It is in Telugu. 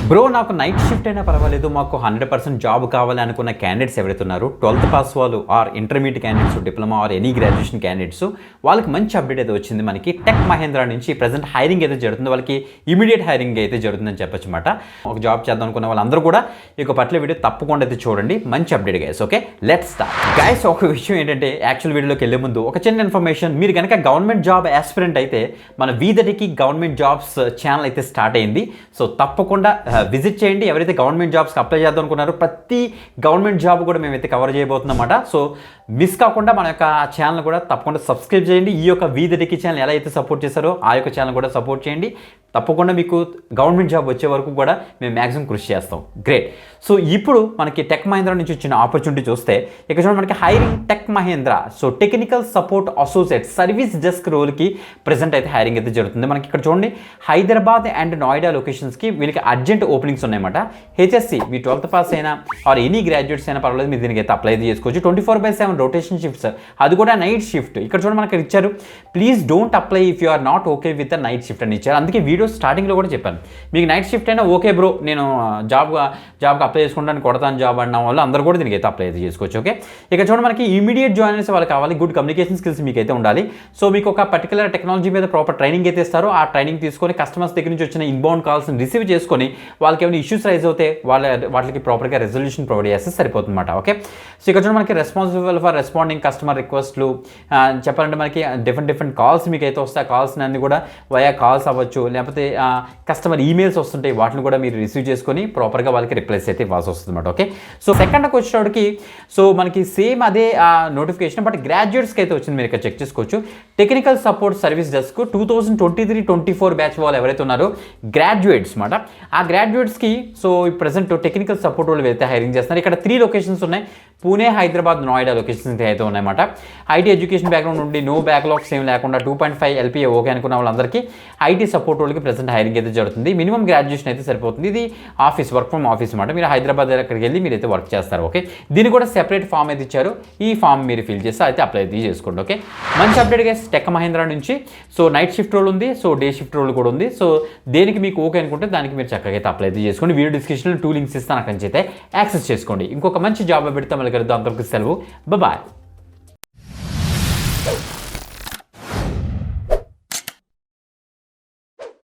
బ్రో నాకు నైట్ షిఫ్ట్ అయినా పర్వాలేదు, మాకు 100% జాబ్ కావాలి అనుకున్న క్యాండిడేట్స్ ఎవరైతే ఉన్నారో 12th పాస్ వాళ్ళు are intermediate candidates, diploma or any graduation candidates, వాళ్ళకి మంచి అప్డేట్ అయితే వచ్చింది. మనకి టెక్ మహేంద్ర నుంచి ప్రజెంట్ హైరింగ్ అయితే జరుగుతుంది. వాళ్ళకి ఇమీడియట్ హైరింగ్ అయితే జరుగుతుందని చెప్పొచ్చు అనమాట. ఒక జాబ్ చేద్దాం అనుకున్న వాళ్ళందరూ కూడా ఈ పట్ల వీడియో తప్పకుండా అయితే చూడండి. మంచి update guys. Okay, let's start guys. ఒక విషయం ఏంటంటే యాక్చువల్ వీడియోలోకి వెళ్ళే ముందు ఒక చిన్న ఇన్ఫర్మేషన్. మీరు కనుక గవర్నమెంట్ జాబ్ ఆస్పిరెంట్ అయితే మన వీదటికి గవర్నమెంట్ జాబ్స్ ఛానల్ అయితే స్టార్ట్ అయింది. సో తప్పకుండా విజిట్ చేయండి. ఎవరైతే గవర్నమెంట్ జాబ్స్కి అప్లై చేద్దాం అనుకున్నారో ప్రతి గవర్నమెంట్ జాబ్ కూడా మేమైతే కవర్ చేయబోతున్నాం అన్నమాట. సో మిస్ కాకుండా మన యొక్క ఛానల్ కూడా తప్పకుండా సబ్స్క్రైబ్ చేయండి. ఈ యొక్క వీదటికి ఛానల్ ఎలా అయితే సపోర్ట్ చేశారో ఆ యొక్క ఛానల్ కూడా సపోర్ట్ చేయండి. తప్పకుండా మీకు గవర్నమెంట్ జాబ్ వచ్చే వరకు కూడా మేము మ్యాక్సిమం కృషి చేస్తాం. గ్రేట్. సో ఇప్పుడు మనకి టెక్ మహేంద్ర నుంచి వచ్చిన ఆపర్చునిటీ చూస్తే ఇక్కడ చూడండి, మనకి hiring tech Mahindra. So technical support associate service desk రోల్కి ప్రెజెంట్ అయితే హైరింగ్ అయితే జరుగుతుంది. మనకి ఇక్కడ చూడండి, హైదరాబాద్ అండ్ నోయిడా లొకేషన్స్కి వీళ్ళకి అర్జెంట్ ఓపెనింగ్స్ ఉన్నాయన్నమాట. హెచ్ఎస్సి మీ 12th పాస్ అయినా ఆర్ ఎనీ గ్రాడ్యుయేట్స్ అయినా పర్వాలేదు, మీరు దీనికి అయితే అప్లై అయితే చేసుకోవచ్చు. 24/7 రొటేషన్ షిఫ్ట్స్, అది కూడా నైట్ షిఫ్ట్. ఇక్కడ చూడండి మనకి ఇచ్చారు, please don't apply if you are not okay with the night shift అని ఇచ్చారు. అందుకే వీడియో స్టార్టింగ్లో కూడా చెప్పాను, మీకు నైట్ షిఫ్ట్ అయినా ఓకే బ్రో, నేను జాబ్కి అప్లై చేసుకుంటాను, కొడతాను జాబ్ అన్న వాళ్ళు అందరూ కూడా దీనికి అయితే అప్లై అయితే చేసుకోవచ్చు. ఓకే, ఇక చూడండి మనకి ఇమీడియట్ జాయినర్స్ వాళ్ళు కావాలి, గుడ్ కమ్యూనికేషన్ స్కిల్స్ మీకు అయితే ఉండాలి. సో మీకు ఒక పర్టికులర్ టెక్నాలజీ మీద ప్రాపర్ ట్రైనింగ్ అయితే ఇస్తారు. ఆ ట్రైనింగ్ తీసుకొని కస్టమర్స్ దగ్గర నుంచి వచ్చిన ఇన్బౌండ్ కాల్స్ని రిసీవ్ చేసుకొని వాళ్ళకి ఏమైనా ఇష్యూస్ రైజ్ అవుతే వాటికి ప్రాపర్గా రెజల్యూషన్ ప్రొవైడ్ చేస్తే సరిపోతుంది అనమాట. ఓకే, సో ఇక్కడ చూడండి మనకి రెస్పాన్సిబుల్ ఫర్ రెస్పాండింగ్ కస్టమర్ రిక్వెస్ట్లు చెప్పాలంటే మనకి డిఫరెంట్ కాల్స్ మీకు అయితే వస్తాయి. కాల్స్ అన్ని కూడా వయా కాల్స్ అవ్వచ్చు, లేకపోతే కస్టమర్ ఈమెయిల్స్ వస్తుంటాయి, వాటిని కూడా మీరు రిసీవ్ చేసుకొని ప్రాపర్గా వాళ్ళకి రిప్లైస్ అయితే ఇవ్వాల్సి వస్తుంది అనమాట. ఓకే, సో సెకండ్కి వచ్చేటప్పటికి సో మనకి సేమ్ అదే నోటిఫికేషన్, బట్ గ్రాడ్యుయేట్స్కి అయితే వచ్చింది. మీరు ఇక్కడ చెక్ చేసుకోవచ్చు, technical support service desk 2023-24 batch వాళ్ళు ఎవరైతే ఉన్నారో గ్రాడ్యుయేట్స్ అనమాట. ఆ గ్రాడ్యుయేట్స్కి సో ప్రెసెంట్ టెక్నికల్ సపోర్ట్ వాళ్ళు అయితే హైరింగ్ చేస్తున్నారు. ఇక్కడ 3 లొకేషన్స్ ఉన్నాయి, పూణే, హైదరాబాద్, నోయిడా లొకేషన్స్ అయితే ఉన్నాయన్నమాట. ఐటీ ఎడ్యుకేషన్ బ్యాక్గ్రౌండ్ నుండి నో బ్యాక్లాగ్స్ ఏం లేకుండా 2.5 LPA ఓకే అనుకున్న వాళ్ళందరికీ ఐటీ సపోర్ట్ వాళ్ళకి ప్రెసెంట్ హైరింగ్ అయితే జరుగుతుంది. మినిమం గ్రాడ్యుయేషన్ అయితే సరిపోతుంది. ఇది ఆఫీస్ వర్క్ ఫ్రమ్ ఆఫీస్ అనమాట. మీరు హైదరాబాద్ అక్కడికి వెళ్ళి మీరు అయితే వర్క్ చేస్తారు. ఓకే, దీన్ని కూడా సెపరేట్ ఫామ్ అయితే ఇచ్చారు. ఈ ఫామ్ మీరు ఫిల్ చేస్తే అయితే అప్లై అయితే చేసుకోండి. ఓకే, మంచి అప్డేట్ గైస్ టెక్ మహేంద్ర నుంచి. సో నైట్ షిఫ్ట్ రోల్ ఉంది, సో డే షిఫ్ట్ రోల్ కూడా ఉంది. సో దేనికి మీకు ఓకే అనుకుంటే దానికి మీరు చక్కగా అయితే అప్లై అయితే చేసుకోండి. వీడియో డిస్క్రిప్షన్లో 2 లింక్స్ ఇస్తాను, అక్కడి నుంచి అయితే యాక్సెస్ చేసుకోండి. ఇంకొక మంచి జాబ్ పెడితే మళ్ళీ కలుద్దాం. అంతవరకు సెలవు, బాయ్.